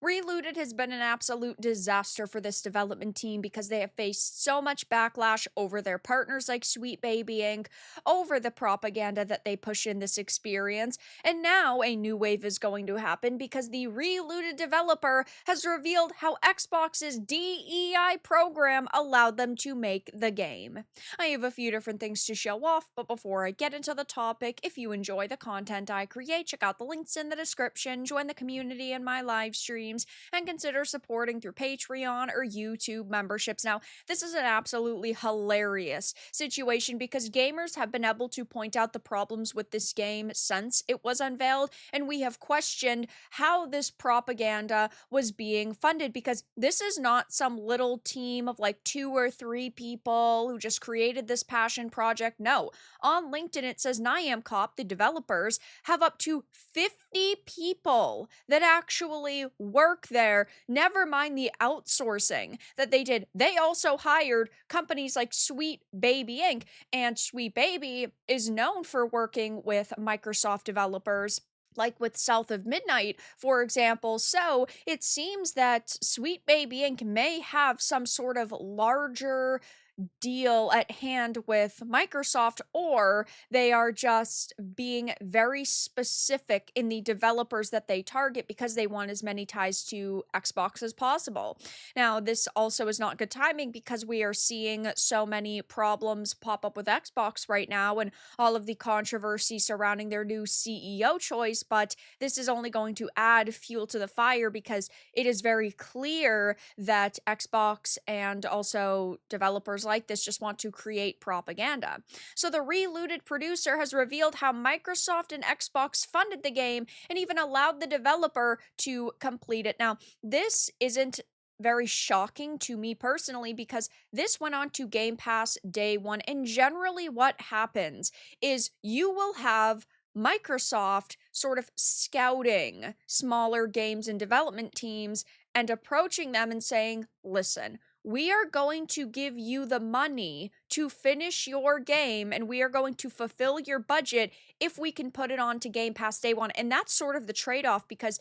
Relooted has been an absolute disaster for this development team because they have faced so much backlash over their partners like Sweet Baby Inc., over the propaganda that they push in this experience, and now a new wave is going to happen because the Relooted developer has revealed how Xbox's DEI program allowed them to make the game. I have a few different things to show off, but before I get into the topic, if you enjoy the content I create, check out the links in the description, join the community in my live streams, and consider supporting through Patreon or YouTube memberships. Now, this is an absolutely hilarious situation because gamers have been able to point out the problems with this game since it was unveiled, and we have questioned how this propaganda was being funded because this is not some little team of like 2 or 3 people who just created this passion project. No, on LinkedIn it says Niam Cop, the developers, have up to 50 people that actually work there. Never mind the outsourcing that they did. They also hired companies like Sweet Baby Inc. And Sweet Baby is known for working with Microsoft developers, like with South of Midnight, for example. So it seems that Sweet Baby Inc. may have some sort of larger deal at hand with Microsoft, or they are just being very specific in the developers that they target because they want as many ties to Xbox as possible. Now, this also is not good timing because we are seeing so many problems pop up with Xbox right now and all of the controversy surrounding their new CEO choice, but this is only going to add fuel to the fire because it is very clear that Xbox and also developers like this just want to create propaganda. So the Relooted producer has revealed how Microsoft and Xbox funded the game and even allowed the developer to complete it. Now, this isn't very shocking to me personally because this went on to Game Pass day one. And generally, what happens is you will have Microsoft sort of scouting smaller games and development teams and approaching them and saying, listen, we are going to give you the money to finish your game and we are going to fulfill your budget if we can put it on to Game Pass day one. And that's sort of the trade off because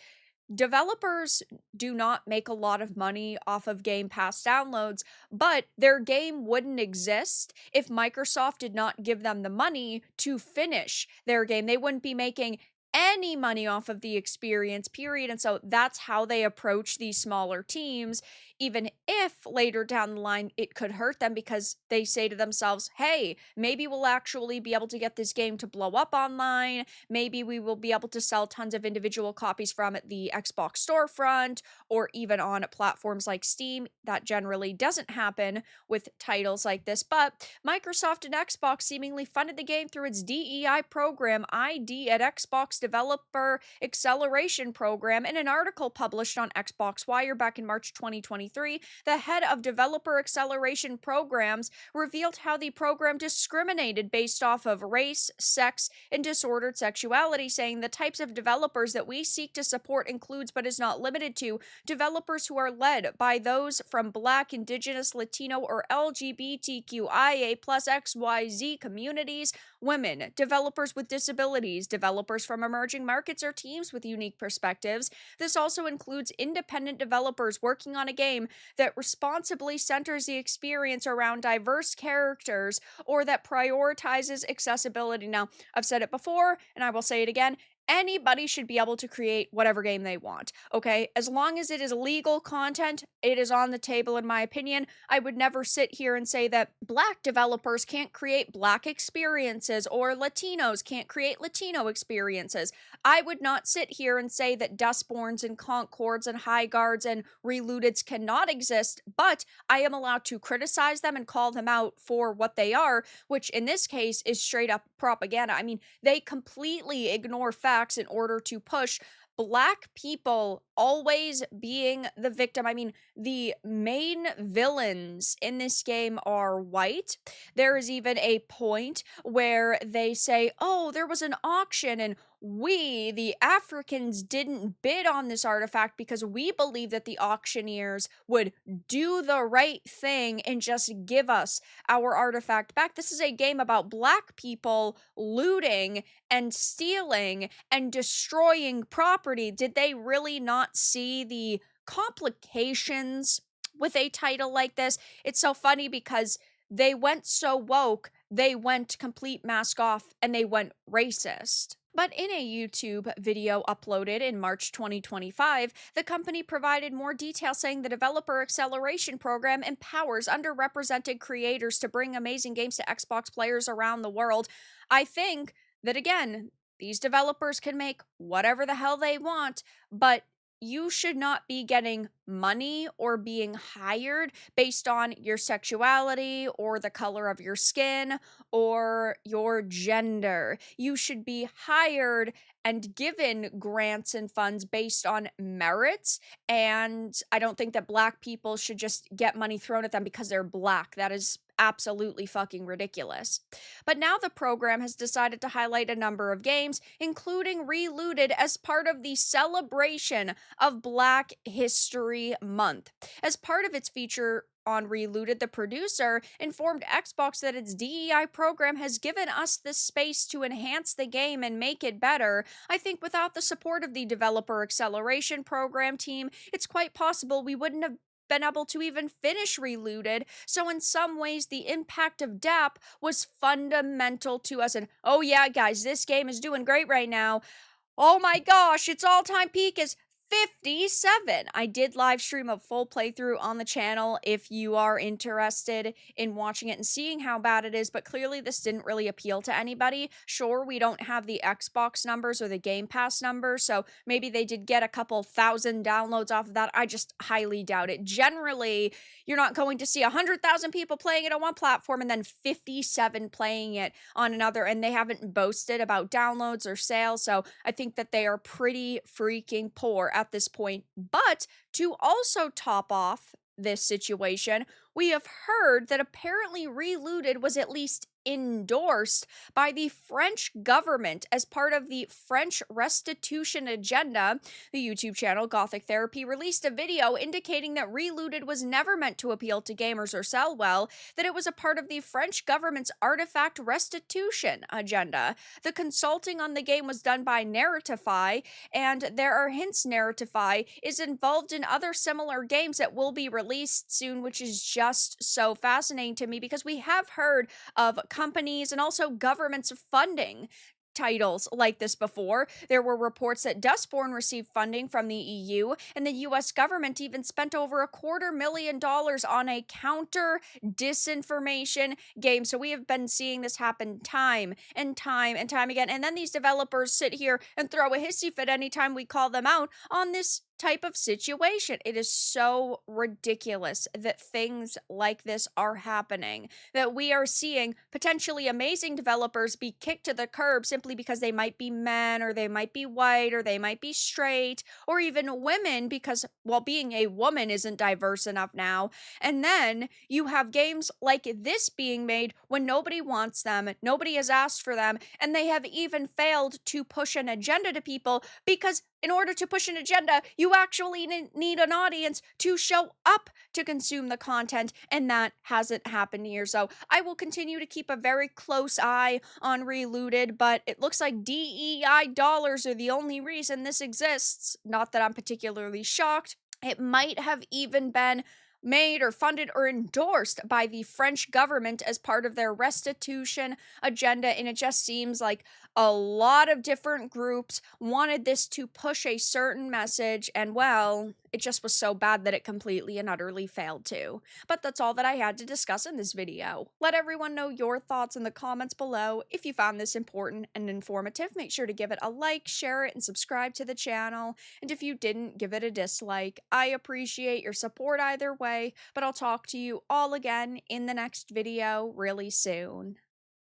developers do not make a lot of money off of Game Pass downloads, but their game wouldn't exist if Microsoft did not give them the money to finish their game. They wouldn't be making any money off of the experience, period. And so that's how they approach these smaller teams, even if later down the line it could hurt them because they say to themselves, hey, maybe we'll actually be able to get this game to blow up online. Maybe we will be able to sell tons of individual copies from the Xbox storefront or even on platforms like Steam. That generally doesn't happen with titles like this, but Microsoft and Xbox seemingly funded the game through its DEI program, ID at Xbox Developer Acceleration Program. In an article published on Xbox Wire back in March 2023, the head of Developer Acceleration Programs revealed how the program discriminated based off of race, sex, and disordered sexuality, saying the types of developers that we seek to support includes but is not limited to developers who are led by those from Black, Indigenous, Latino, or LGBTQIA plus XYZ communities, women, developers with disabilities, developers from emerging markets, or teams with unique perspectives. This also includes independent developers working on a game that responsibly centers the experience around diverse characters or that prioritizes accessibility. Now, I've said it before, and I will say it again. Anybody should be able to create whatever game they want, okay? As long as it is legal content, it is on the table, in my opinion. I would never sit here and say that Black developers can't create Black experiences or Latinos can't create Latino experiences. I would not sit here and say that Dustborns and Concords and High Guards and Relooteds cannot exist, but I am allowed to criticize them and call them out for what they are, which in this case is straight up propaganda. I mean, they completely ignore facts in order to push Black people always being the victim. I mean, the main villains in this game are white. There is even a point where they say, oh, there was an auction and we, the Africans, didn't bid on this artifact because we believe that the auctioneers would do the right thing and just give us our artifact back. This is a game about black people looting and stealing and destroying property. Did they really not see the complications with a title like this? It's so funny because they went so woke, they went complete mask off, and they went racist. But in a YouTube video uploaded in March 2025, the company provided more detail saying the Developer Acceleration Program empowers underrepresented creators to bring amazing games to Xbox players around the world. I think that, again, these developers can make whatever the hell they want, but you should not be getting money or being hired based on your sexuality or the color of your skin or your gender. You should be hired and given grants and funds based on merits. And I don't think that black people should just get money thrown at them because they're black. That is absolutely fucking ridiculous. But now the program has decided to highlight a number of games, including Relooted, as part of the celebration of Black History Month. As part of its feature on Relooted, the producer informed Xbox that its DEI program has given us the space to enhance the game and make it better. I think without the support of the Developer Acceleration Program team, it's quite possible we wouldn't have been able to even finish Relooted. So in some ways, the impact of DAP was fundamental to us. And oh yeah, guys, this game is doing great right now. Oh my gosh, its all-time peak is 57. I did live stream a full playthrough on the channel if you are interested in watching it and seeing how bad it is, but clearly this didn't really appeal to anybody. Sure, we don't have the Xbox numbers or the Game Pass numbers, so maybe they did get a couple thousand downloads off of that. I just highly doubt it. Generally, you're not going to see 100,000 people playing it on one platform and then 57 playing it on another, and they haven't boasted about downloads or sales, so I think that they are pretty freaking poor at this point. But to also top off this situation, we have heard that apparently Relooted was at least endorsed by the French government as part of the French restitution agenda. The YouTube channel Gothic Therapy released a video indicating that Relooted was never meant to appeal to gamers or sell well, that it was a part of the French government's artifact restitution agenda. The consulting on the game was done by Narratify, and there are hints Narratify is involved in other similar games that will be released soon, which is just so fascinating to me because we have heard of companies and also governments funding titles like this before. There were reports that Dustborn received funding from the EU, and the US government even spent over $250,000 on a counter disinformation game. So we have been seeing this happen time and time and time again. And then these developers sit here and throw a hissy fit anytime we call them out on this type of situation. It is so ridiculous that things like this are happening, that we are seeing potentially amazing developers be kicked to the curb simply because they might be men or they might be white or they might be straight or even women because, well, being a woman isn't diverse enough now. And then you have games like this being made when nobody wants them, nobody has asked for them, and they have even failed to push an agenda to people because in order to push an agenda, you actually need an audience to show up to consume the content, and that hasn't happened here. So I will continue to keep a very close eye on Relooted, but it looks like DEI dollars are the only reason this exists. Not that I'm particularly shocked. It might have even been made or funded or endorsed by the French government as part of their restitution agenda, and it just seems like a lot of different groups wanted this to push a certain message, and well, it just was so bad that it completely and utterly failed to. But that's all that I had to discuss in this video. Let everyone know your thoughts in the comments below. If you found this important and informative, make sure to give it a like, share it, and subscribe to the channel. And if you didn't, give it a dislike. I appreciate your support either way, but I'll talk to you all again in the next video really soon.